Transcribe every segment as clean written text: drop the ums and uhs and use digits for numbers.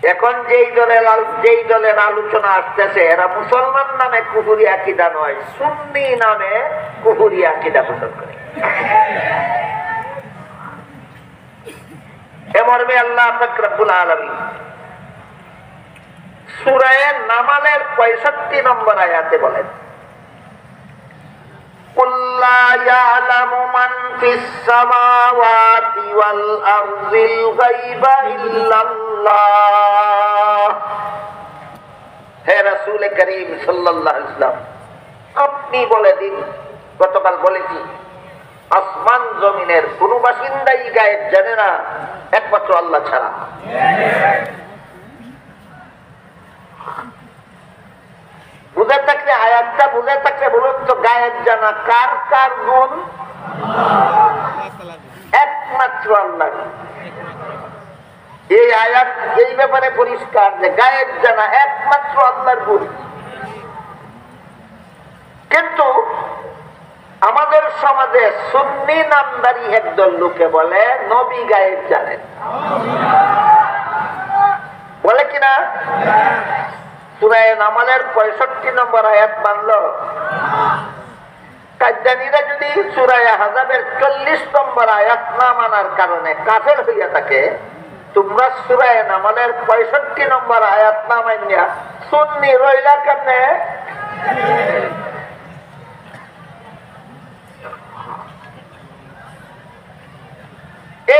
এখন যেই দলের আলোচনা আসতেছে এরা মুসলমান নামে কুফরি আকীদা নয়, সুন্নি নামে কুফরি আকীদা পোষণ করে। এ মর্মে আল্লাহ পাক রব্বুল আলামিন সূরা নামালের 65 নম্বর আয়াতে বলেন, কুল লা ইয়ালামু মান ফিস সামাওয়াতি ওয়াল আরদিল গায়বা ইল্লাল্লাহ। হে রাসূল করিম সাল্লাল্লাহু আলাইহি ওয়াসাল্লাম, আপনি বলে দিন, গতকাল বলেছি আসমান জমিনের কোন বাসিন্দাই গায়েব জানে না একমাত্র আল্লাহ ছাড়া। বুঝে থাকলে আয়াতটা বুঝে থাকলে বলুন তো, গায়েব জানা কার কার গুণ? একমাত্র আল্লাহ। এই আয়াত এই ব্যাপারে পরিষ্কার যে গায়েব জানা একমাত্র আল্লাহর গুণ। কিন্তু আমাদের সমাজে সুন্নি নামদারি একদল লোকে বলে নবী গায়েব জানেন, বলে কিনা? সূরা নামালের 65 নম্বর আয়াত মানলো, কাদ্দানীরা যদি সূরা আহজাবের 40 নম্বর আয়াত না মানার কারণে কাফের হইয়া থাকে, তোমরা সূরা নামালের 65 নম্বর আয়াত না মানিয়া সুন্নি রইলা কেমনে?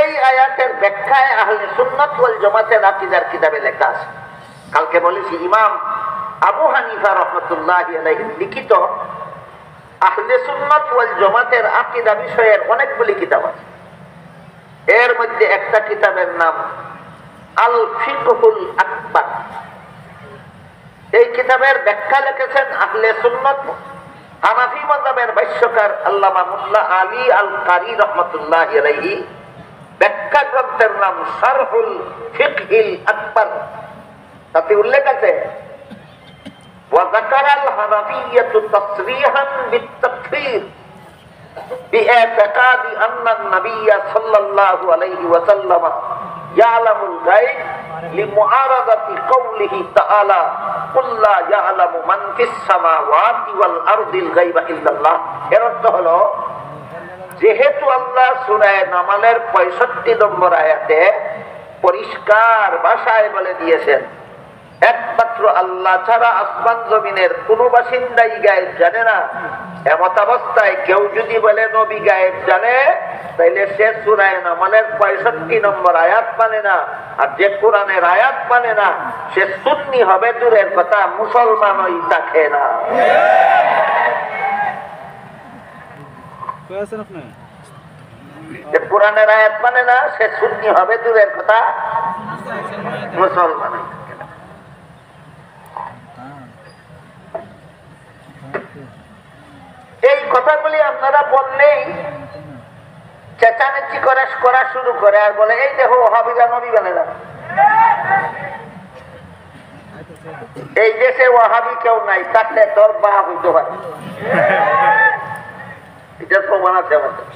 এই আয়াতের ব্যাখ্যায় আহলে সুন্নাত ওয়াল জামাতের আকীদার কিতাবে লেখা আছে। কালকে বলেছি ইমাম আবু হানিফা রাহমাতুল্লাহি আলাইহি লিখিত আহলে সুন্নাত ওয়াল জামাতের আকীদা বিষয়ের অনেকগুলি কিতাব আছে। এর মধ্যে একটা কিতাবের নাম আল ফিকহুল আকবার। এই কিতাবের ব্যাখ্যা লিখেছেন আহলে সুন্নাত হানাফি মাযহাবের ভাষ্যকার আল্লামা মুল্লা আলী আল কারি রাহমাতুল্লাহি আলাইহি। ব্যাখ্যা গ্রন্থের নাম শারহুল ফিকহিল আকবার। তাতে উল্লেখ আছে, وذكر الحنفية تصريحا بالتكفير باعتقاد أن النبي صلى الله عليه وسلم يعلم الغيب لمعارضة قوله تعالى قل لا يعلم من في السماوات والأرض الغيب إلا الله। এর অর্থ হলো, যেহেতু আল্লাহ সূরা নামালের 65 নম্বর আয়াতে পরিষ্কার ভাষায় বলে দিয়েছেন একমাত্র আল্লাহ ছাড়া আসমান জমিনের কোন বাসিন্দাই গায়েব জানে না, এমত অবস্থায় কেউ যদি বলে নবী গায়েব জানে, তাইলে সে সূরা নামালের 65 নম্বর আয়াত মানে না। আর যে কোরআনের আয়াত মানে না সে সুন্নি হবে দূরের কথা, মুসলমানই থাকে না। যে কোরআনের আয়াত মানে না সে সুন্নি হবে দূরের কথা, মুসলমানই। এই কথাগুলি আপনারা বললেই চেঁচামেচি করা শুরু করে আর বলে এই দেখো ওয়াহাবিরা নবী মানে না। এই দেশে ওয়াহাবি কেউ নাই, থাকলে তোর বাপ হইতে পারে। এটার প্রমাণ আছে আমাদের।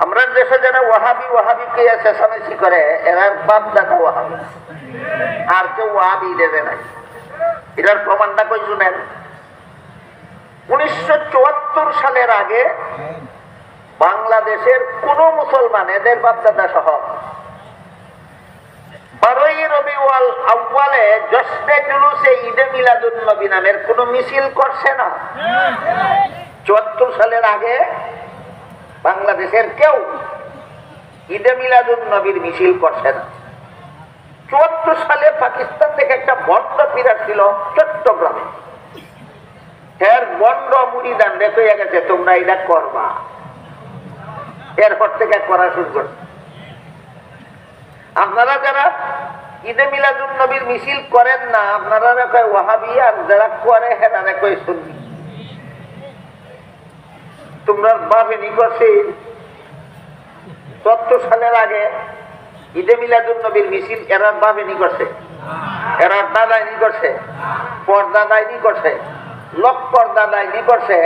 আমরা দেশে যারা ওয়াহাবি কে চেঁচামেচি করে এরা বাপ দাদা ওয়াহাবি, আর কেউ ওয়াহাবি দেবে নাই। এটার প্রমাণটা কই শুনেন। 1974 সালের আগে বাংলাদেশের কোন মুসলমান, এদের বাপদাদা সহ, 12ই রবিউল আউয়ালে জশ্নে জুলুসে ঈদে মিলাদুন নবী নামের কোন মিছিল করছে না। 74 সালের আগে বাংলাদেশের কেউ ঈদে মিলাদুন নবীর মিছিল করছে না। 74 সালে পাকিস্তান থেকে একটা বন্ধ পিরাট ছিল চট্টগ্রামে। এর বন্ধ মুরিদান রেখে গেছে তোমরা এটা করবা, এরপর থেকে করা শুরু করছে। আপনারা যারা ঈদে মিলাদুন নবীর মিছিল করেন না, আপনারা কয় ওয়াহাবি, আর যারা করে হেনারে কয় সুন্নি। তোমরা ভাবেনি করছে 74 সালের আগে ঈদে মিলাদুন নবীর মিছিল এরা ভাবেনি করছে, এরা দাদাইনি করছে, পর্দাদাইনি করছে, লোক পর্দাদাইনি করছে,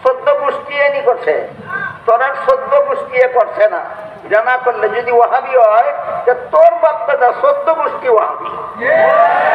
14 গোষ্ঠী করছে। তোরা 14 গোষ্ঠী করছে না। জানা করলে যদি ওয়াহাবি হয় তোর বাপ দাদা 14 হবে।